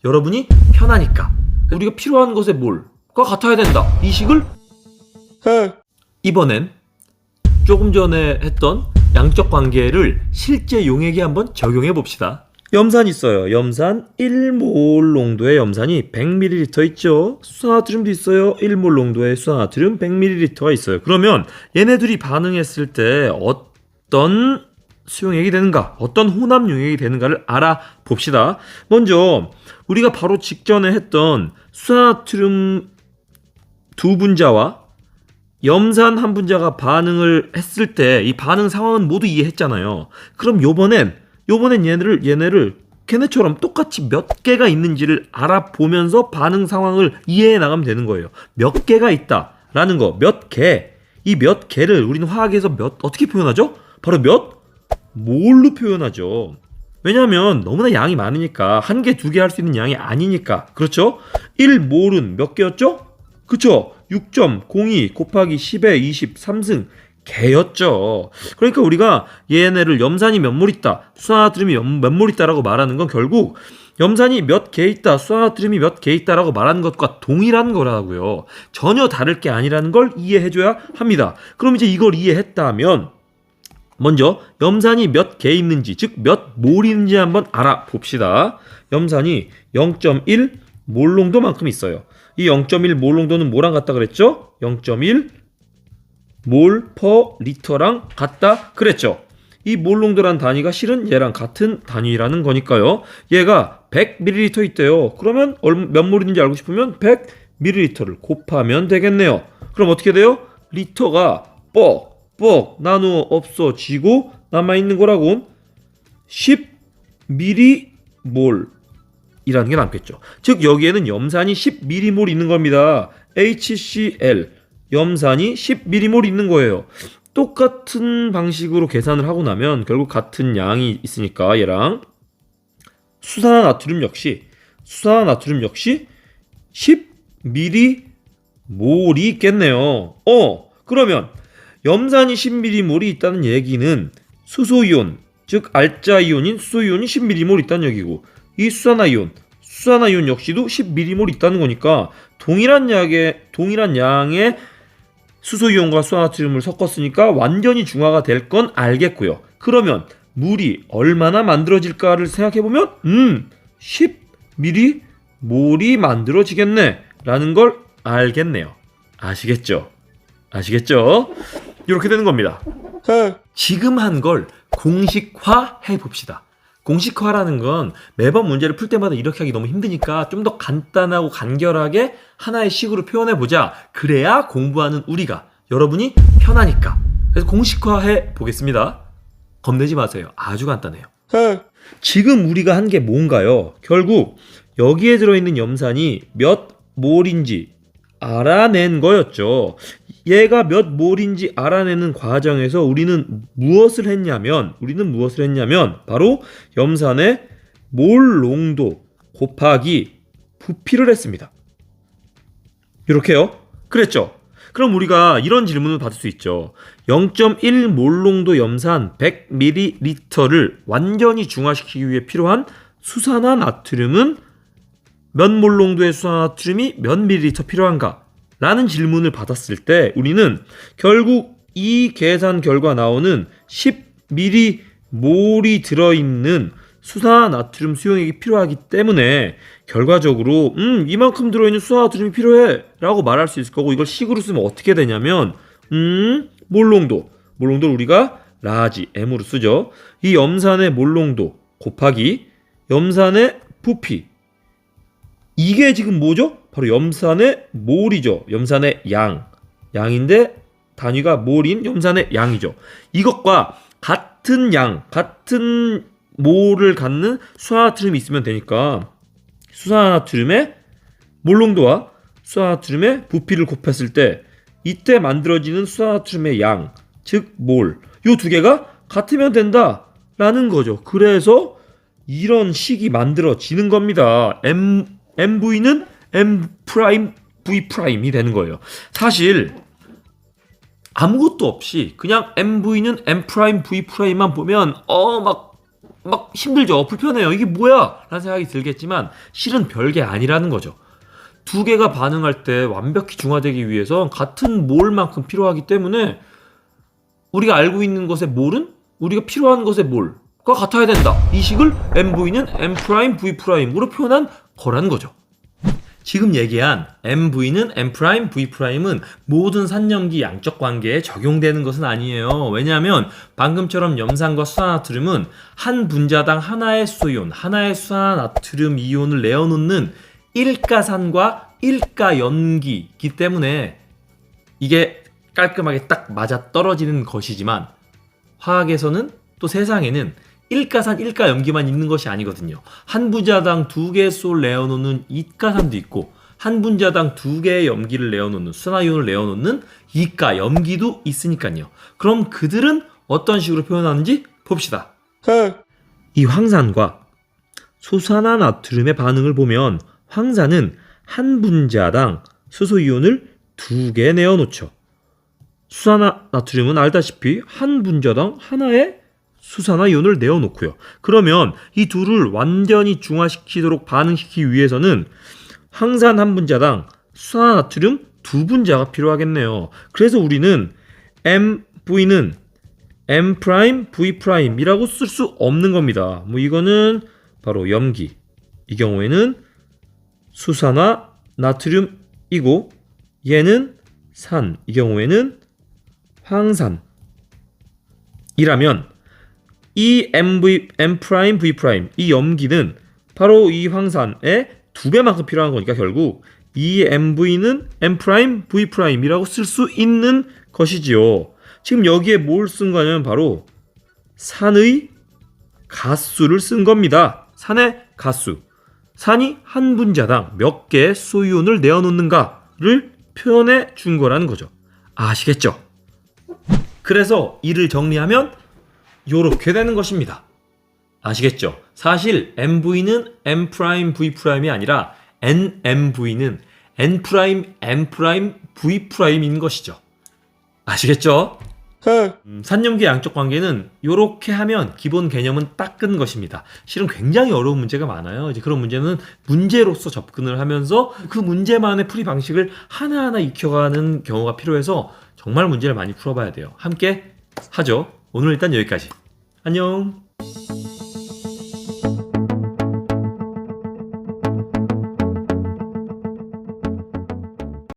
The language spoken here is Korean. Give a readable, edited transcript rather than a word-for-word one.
여러분이 편하니까. 우리가 필요한 것에 뭘과 같아야 된다. 이 식을 이번엔 조금 전에 했던 양적 관계를 실제 용액에 한번 적용해 봅시다. 염산 있어요. 염산 1몰 농도의 염산이 100ml 있죠. 수산나트륨도 있어요. 1몰 농도의 수산나트륨 100ml가 있어요. 그러면 얘네 둘이 반응했을 때 어떤 수용액이 되는가, 어떤 혼합 용액이 되는가를 알아봅시다. 먼저 우리가 바로 직전에 했던 수산나트륨 두 분자와 염산 한 분자가 반응을 했을 때 이 반응 상황은 모두 이해했잖아요. 그럼 요번엔 얘네를 걔네처럼 똑같이 몇 개가 있는지를 알아보면서 반응 상황을 이해해 나가면 되는 거예요. 몇 개가 있다라는 거, 몇 개. 이 몇 개를 우리는 화학에서 어떻게 표현하죠? 바로 몇 몰로 표현하죠. 왜냐하면 너무나 양이 많으니까 한 개, 두 개 할 수 있는 양이 아니니까. 그렇죠? 1몰은 몇 개였죠? 그쵸? 6.02 곱하기 10의 23승 개였죠. 그러니까 우리가 얘네를 염산이 몇 몰 있다, 수산나트륨이 몇 몰 있다라고 말하는 건 결국 염산이 몇 개 있다, 수산나트륨이 몇 개 있다라고 말하는 것과 동일한 거라고요. 전혀 다를 게 아니라는 걸 이해해줘야 합니다. 그럼 이제 이걸 이해했다면 먼저 염산이 몇 개 있는지, 즉 몇 몰 있는지 한번 알아봅시다. 염산이 0.1 몰 농도만큼 있어요. 이 0.1 몰 농도는 뭐랑 같다 그랬죠? 0.1 몰 퍼 리터랑 같다 그랬죠. 이 몰 농도란 단위가 실은 얘랑 같은 단위라는 거니까요. 얘가 100ml 있대요. 그러면 몇 몰인지 알고 싶으면 100ml를 곱하면 되겠네요. 그럼 어떻게 돼요? 리터가 뻑뻑 나누어 없어지고 남아있는 거라고 10m몰 이라는 게 남겠죠. 즉 여기에는 염산이 10m몰 있는 겁니다. HCl 염산이 10m몰 있는 거예요. 똑같은 방식으로 계산을 하고 나면 결국 같은 양이 있으니까 얘랑 수산화나트륨 역시 10m몰이 있겠네요. 그러면 염산이 10m몰이 있다는 얘기는 수소이온, 즉 알자이온인 수소이온이 10m몰 있다는 얘기고, 이 수산화이온 역시도 10m몰 있다는 거니까 동일한 양의 수소이온과 수산나트륨을 섞었으니까 완전히 중화가 될 건 알겠고요. 그러면 물이 얼마나 만들어질까를 생각해보면 10m몰이 만들어지겠네 라는 걸 알겠네요. 아시겠죠? 이렇게 되는 겁니다. 지금 한 걸 공식화해 봅시다. 공식화라는 건 매번 문제를 풀 때마다 이렇게 하기 너무 힘드니까 좀 더 간단하고 간결하게 하나의 식으로 표현해보자. 그래야 공부하는 우리가, 여러분이 편하니까. 그래서 공식화해 보겠습니다. 겁내지 마세요. 아주 간단해요. 지금 우리가 한 게 뭔가요? 결국 여기에 들어있는 염산이 몇 몰인지 알아낸 거였죠. 얘가 몇 몰인지 알아내는 과정에서 우리는 무엇을 했냐면 바로 염산의 몰 농도 곱하기 부피를 했습니다. 이렇게요. 그랬죠? 그럼 우리가 이런 질문을 받을 수 있죠. 0.1 몰 농도 염산 100ml를 완전히 중화시키기 위해 필요한 수산화나트륨은 몇 몰 농도의 수산화나트륨이 몇 밀리리터 필요한가? 라는 질문을 받았을 때 우리는 결국 이 계산 결과 나오는 10m몰이 들어있는 수산화나트륨 수용액이 필요하기 때문에 결과적으로 이만큼 들어있는 수산화나트륨이 필요해 라고 말할 수 있을 거고, 이걸 식으로 쓰면 어떻게 되냐면 몰농도를 우리가 라지 M으로 쓰죠. 이 염산의 몰농도 곱하기 염산의 부피, 이게 지금 뭐죠? 바로 염산의 몰이죠. 염산의 양인데 단위가 몰인 염산의 양이죠. 이것과 같은 몰을 갖는 수산화나트륨이 있으면 되니까 수산화나트륨의 몰농도와 수산화나트륨의 부피를 곱했을 때 이때 만들어지는 수산화나트륨의 양, 즉 몰, 요 두 개가 같으면 된다라는 거죠. 그래서 이런 식이 만들어지는 겁니다. MV는 M'V'이 되는 거예요. 사실 아무것도 없이 그냥 MV는 M'V'만 보면 막 막 힘들죠. 불편해요. 이게 뭐야? 라는 생각이 들겠지만 실은 별게 아니라는 거죠. 두 개가 반응할 때 완벽히 중화되기 위해서 같은 몰만큼 필요하기 때문에 우리가 알고 있는 것의 몰은 우리가 필요한 것의 몰과 같아야 된다. 이 식을 MV는 M', V'으로 표현한 거라는 거죠. 지금 얘기한 MV는 M', V'은 모든 산염기 양적 관계에 적용되는 것은 아니에요. 왜냐하면 방금처럼 염산과 수산나트륨은 한 분자당 하나의 수소이온, 하나의 수산나트륨 이온을 내어놓는 일가산과 일가염기이기 때문에 이게 깔끔하게 딱 맞아 떨어지는 것이지만 화학에서는 또 세상에는 일가산, 일가염기만 있는 것이 아니거든요. 한 분자당 두 개의 수소를 내어놓는 이가산도 있고 한 분자당 두 개의 염기를 내어놓는 수산화이온을 내어놓는 이가염기도 있으니까요. 그럼 그들은 어떤 식으로 표현하는지 봅시다. 이 황산과 수산화나트륨의 반응을 보면 황산은 한 분자당 수소이온을 두 개 내어놓죠. 수산화나트륨은 알다시피 한 분자당 하나의 수산화이온을 내어놓고요. 그러면 이 둘을 완전히 중화시키도록 반응시키기 위해서는 황산 한 분자당 수산화나트륨 두 분자가 필요하겠네요. 그래서 우리는 MV는 M', V'이라고 쓸 수 없는 겁니다. 이거는 바로 염기. 이 경우에는 수산화나트륨이고 얘는 산. 이 경우에는 황산이라면 이 M', V', 이 염기는 바로 이 황산의 두 배만큼 필요한 거니까 결국 이 MV는 M', V'이라고 쓸 수 있는 것이지요. 지금 여기에 뭘 쓴 거냐면 바로 산의 가수를 쓴 겁니다. 산의 가수. 산이 한 분자당 몇 개의 수소이온을 내어놓는가를 표현해 준 거라는 거죠. 아시겠죠? 그래서 이를 정리하면 요렇게 되는 것입니다. 아시겠죠? 사실 MV는 M', V'이 아니라 NMV는 N', N', V'인 것이죠. 아시겠죠? 산염기 양적 관계는 이렇게 하면 기본 개념은 딱 끈 것입니다. 실은 굉장히 어려운 문제가 많아요. 이제 그런 문제는 문제로서 접근을 하면서 그 문제만의 풀이 방식을 하나하나 익혀가는 경우가 필요해서 정말 문제를 많이 풀어봐야 돼요. 함께 하죠. 오늘 일단 여기까지. 안녕.